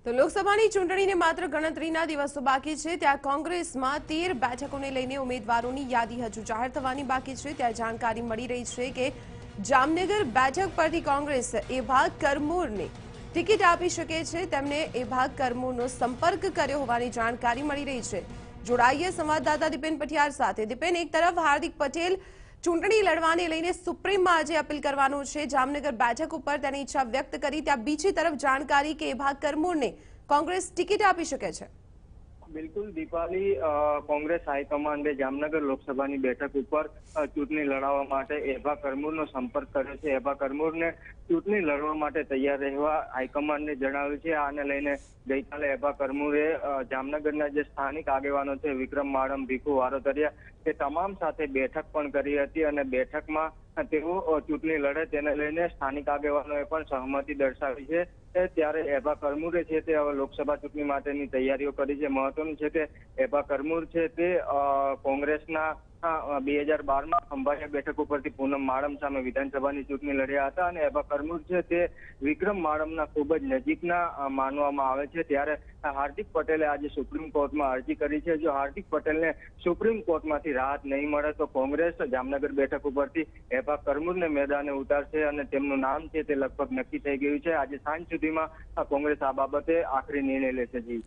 તો લોકસભાની ચૂંટણીને માત્ર ગણતરીના દિવસો બાકી છે, ત્યાં કોંગ્રેસમાં 13 બેઠકોને લઈને ઉમેદવારોની યાદી હજુ જાહેર થવાની બાકી છે। ત્યાં જાણકારી મળી રહી છે કે જામનગર બેઠક પરથી કોંગ્રેસ એભા કરમૂરને ટિકિટ આપી શકે છે। તેમણે એભા કરમૂરનો સંપર્ક કર્યો હોવાની જાણકારી મળી રહી છે। જોડાઈએ સંવાદદાતા દીપેન પટિયાર સાથે। દીપેન, એક તરફ હાર્દિક પટેલ ચૂંટણી લડવાને લઈને સુપ્રીમમાં આજે અપીલ કરવાનું છે, જામનગર બેઠક ઉપર તેની ઈચ્છા વ્યક્ત કરી, ત્યાં બીજી તરફ જાણકારી કે એભા કરમૂરને કોંગ્રેસ ટિકિટ આપી શકે છે। બિલકુલ દીપાલી, કોંગ્રેસ હાઈકમાન્ડે જામનગર લોકસભાની બેઠક ઉપર ચૂંટણી લડાવવા માટે એભા કરમૂરનો સંપર્ક કર્યો છે। એભા કરમૂરને ચૂંટણી લડવા માટે તૈયાર રહેવા હાઈકમાન્ડને જણાવ્યું છે। આને લઈને ગઈકાલે એભા કરમૂરે જામનગરના જે સ્થાનિક આગેવાનો છે, વિક્રમ માડમ, ભીખુ વારોતરિયા, તે તમામ સાથે બેઠક પણ કરી હતી અને બેઠકમાં તેઓ ચૂંટણી લડે તેને લઈને સ્થાનિક આગેવાનોએ પણ સહમતિ દર્શાવી છે। ત્યારે એભા કરમૂરે છે તે હવે લોકસભા ચૂંટણી માટેની તૈયારીઓ કરી છે। મહત્વનું છે કે એભા કરમૂર છે તે કોંગ્રેસના 2012માં ખંભાળિયા બેઠક ઉપરથી પૂનમ માડમ સામે વિધાનસભાની ચૂંટણી લડ્યા હતા અને એભા કરમૂર છે તે વિક્રમ માડમના ખૂબ જ નજીકના માનવામાં આવે છે। ત્યારે હાર્દિક પટેલે આજે સુપ્રીમ કોર્ટમાં અરજી કરી છે। જો હાર્દિક પટેલને સુપ્રીમ કોર્ટમાંથી રાહત નહીં મળે તો કોંગ્રેસ જામનગર બેઠક ઉપરથી એભા કરમૂરને મેદાને ઉતારશે અને તેમનું નામ છે તે લગભગ નક્કી થઈ ગયું છે। આજે સાંજ સુધીમાં કોંગ્રેસ આ બાબતે આખરી નિર્ણય લેશે। જી।